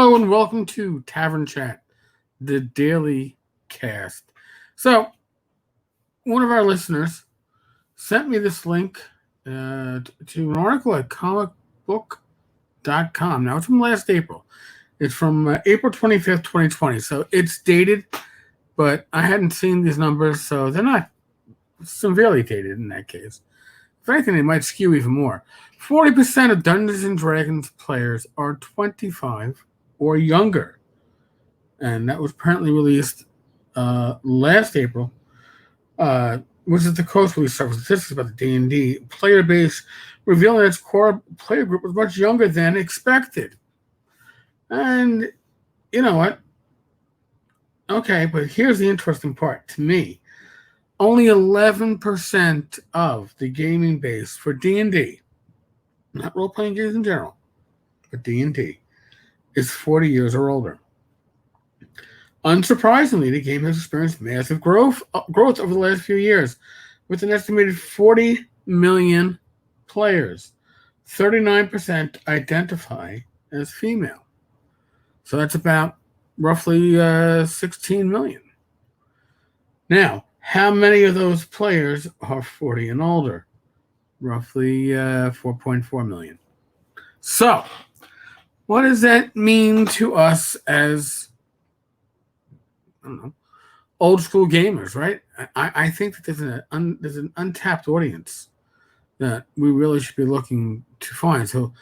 Hello and welcome to Tavern Chat, the daily cast. So, one of our listeners sent me this link to an article at comicbook.com. Now, it's from last April. It's from April 25th, 2020. So, it's dated, but I hadn't seen these numbers, so they're not severely dated in that case. If anything, they might skew even more. 40% of Dungeons and Dragons players are 25 or younger. And that was apparently released last April, which is the Coast release of statistics about the D&D player base, revealing that its core player group was much younger than expected. And you know what? Okay, but here's the interesting part to me. Only 11% of the gaming base for D&D, not role-playing games in general, but D&D, is 40 years or older. Unsurprisingly, the game has experienced massive growth over the last few years, with an estimated 40 million players. 39% identify as female. So that's about roughly 16 million. Now, how many of those players are 40 and older? Roughly 4.4 million. So, what does that mean to us as, I don't know, old school gamers, right? I think that there's an untapped audience that we really should be looking to find. So,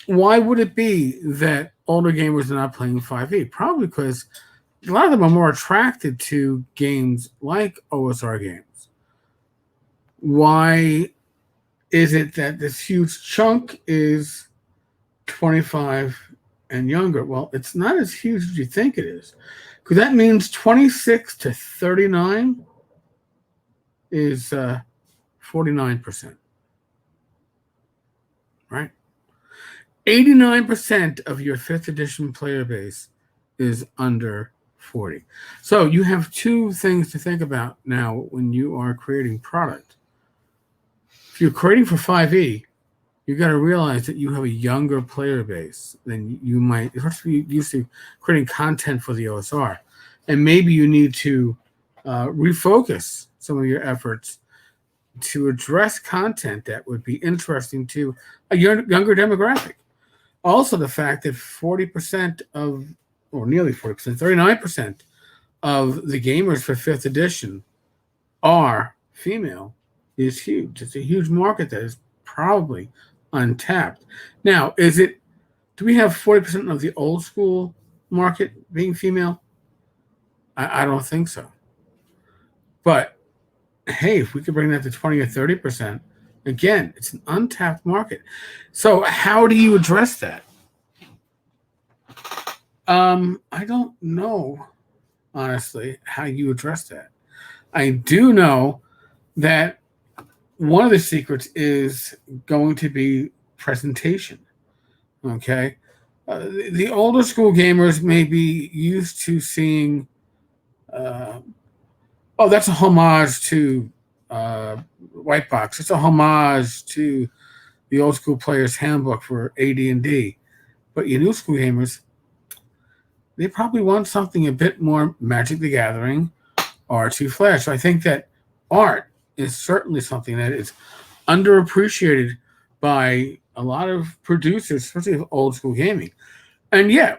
why would it be that older gamers are not playing 5e? Probably because a lot of them are more attracted to games like OSR games. Why is it that this huge chunk is 25 and younger? Well, it's not as huge as you think it is, because that means 26 to 39 is 49%, right? 89% of your 5th edition player base is under 40. So you have two things to think about now when you are creating product. If you're creating for 5e, you got to realize that you have a younger player base than you might, especially used to creating content for the OSR. And maybe you need to refocus some of your efforts to address content that would be interesting to a younger demographic. Also, the fact that 40% of, or nearly 40%, 39% of the gamers for 5th edition are female is huge. It's a huge market that is probably untapped. Now, do we have 40% of the old school market being female? I don't think so. But hey, if we could bring that to 20 or 30%, again, it's an untapped market. So how do you address that? I don't know, honestly, how you address that. I do know that one of the secrets is going to be presentation. Okay. The older school gamers may be used to seeing, that's a homage to White Box. It's a homage to the old school player's handbook for AD&D. But your new school gamers, they probably want something a bit more Magic the Gathering or to Flash. So I think that art is certainly something that is underappreciated by a lot of producers, especially of old school gaming. And yeah,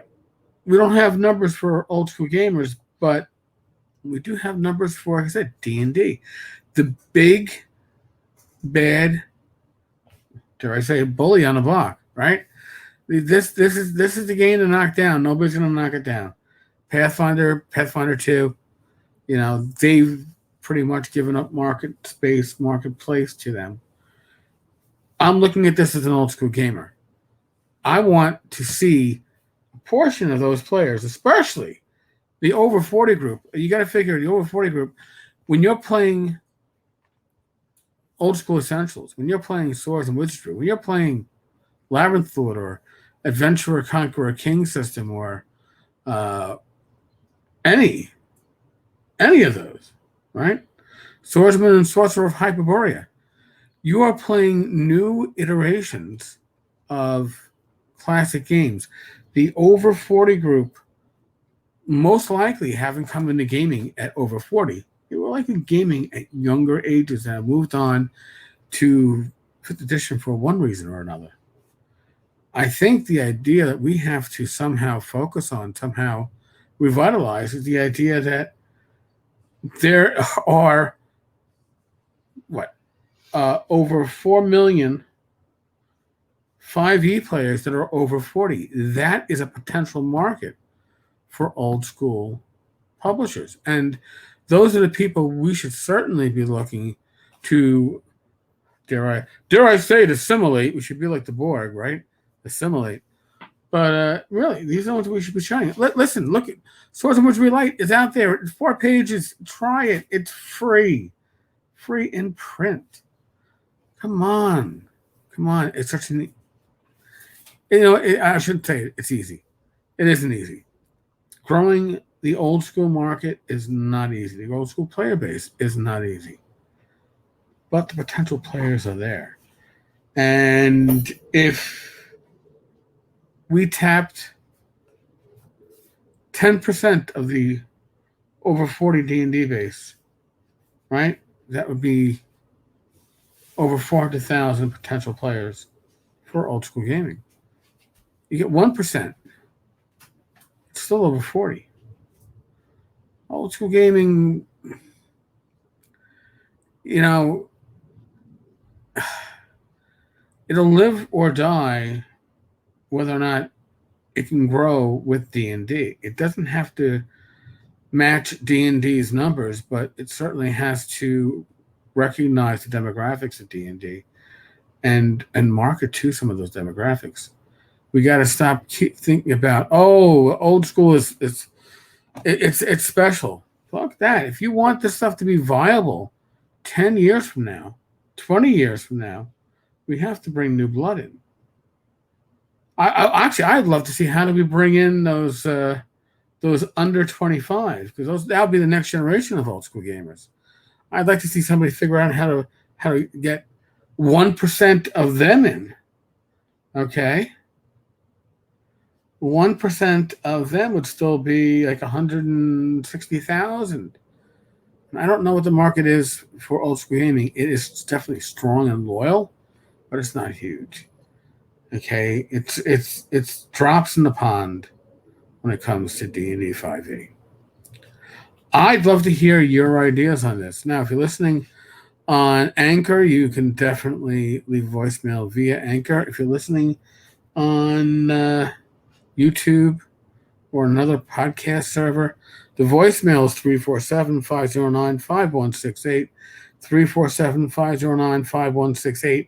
we don't have numbers for old school gamers, but we do have numbers for, like I said, D&D. The big, bad, dare I say, bully on the block, right? This is the game to knock down. Nobody's going to knock it down. Pathfinder 2, they've pretty much given up marketplace to them. I'm looking at this as an old school gamer. I want to see a portion of those players, especially the over 40 group. You got to figure the over 40 group, when you're playing old school essentials, when you're playing Swords and Wizardry, when you're playing Labyrinth Lord or Adventurer, Conqueror, King system, or any of those, right? Swordsman and Sorcerer of Hyperborea. You are playing new iterations of classic games. The over 40 group most likely haven't come into gaming at over 40. They were likely gaming at younger ages and have moved on to 5th edition for one reason or another. I think the idea that we have to somehow focus on, somehow revitalize, is the idea that there are over 4 million 5e players that are over 40. That is a potential market for old school publishers. And those are the people we should certainly be looking to, dare I say, to assimilate. We should be like the Borg, right? Assimilate. But really, these are the ones we should be shining. Listen, look at Swords and Wizardry Light is out there. It's 4 pages. Try it. It's free. Free in print. Come on. It's such an... I shouldn't say it's easy. It isn't easy. Growing the old school market is not easy. The old school player base is not easy. But the potential players are there. And if we tapped 10% of the over 40 D&D base, right? That would be over 400,000 potential players for old school gaming. You get 1%, it's still over 40. Old school gaming, it'll live or die whether or not it can grow with D&D. It doesn't have to match D&D's numbers, but it certainly has to recognize the demographics of D&D and market to some of those demographics. We got to stop thinking about, old school is it's special. Fuck that. If you want this stuff to be viable 10 years from now, 20 years from now, we have to bring new blood in. I'd love to see how do we bring in those under 25, because that'll be the next generation of old school gamers. I'd like to see somebody figure out how to get 1% of them in. Okay, 1% of them would still be like 160,000. I don't know what the market is for old school gaming. It is definitely strong and loyal, but it's not huge. Okay, it's drops in the pond when it comes to D&D 5e. I'd love to hear your ideas on this. Now, if you're listening on Anchor, you can definitely leave voicemail via Anchor. If you're listening on YouTube or another podcast server, the voicemail is 347-509-5168, 347-509-5168.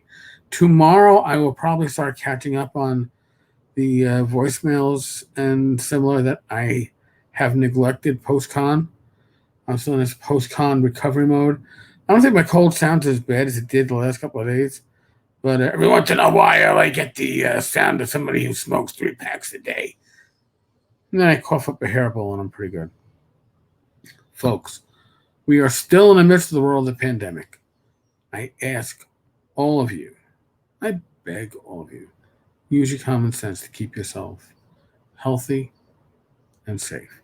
Tomorrow, I will probably start catching up on the voicemails and similar that I have neglected post-con. I'm still in this post-con recovery mode. I don't think my cold sounds as bad as it did the last couple of days, but every once in a while I get the sound of somebody who smokes 3 packs a day. And then I cough up a hairball and I'm pretty good. Folks, we are still in the midst of the world of the pandemic. I ask all of you, I beg all of you, use your common sense to keep yourself healthy and safe.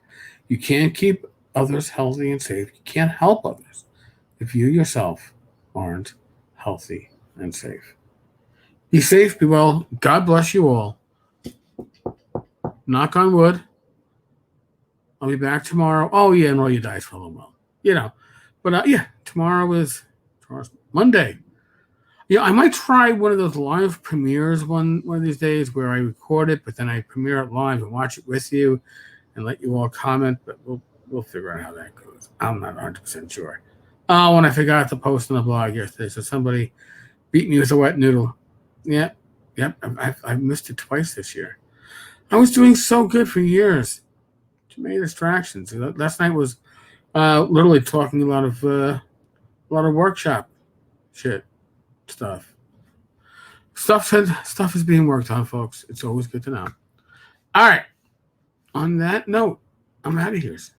You can't keep others healthy and safe. You can't help others if you yourself aren't healthy and safe. Be safe, be well. God bless you all. Knock on wood. I'll be back tomorrow. Oh, yeah, and roll your dice for a little while. But tomorrow's Monday. I might try one of those live premieres one of these days where I record it, but then I premiere it live and watch it with you and let you all comment. But we'll figure out how that goes. I'm not 100% sure. Oh, and I forgot to post on the blog yesterday, so somebody beat me with a wet noodle. Yep. I've missed it twice this year. I was doing so good for years. Too many distractions. Last night was literally talking a lot of workshop shit stuff. Stuff is being worked on, folks. It's always good to know. All right. On that note, I'm out of here.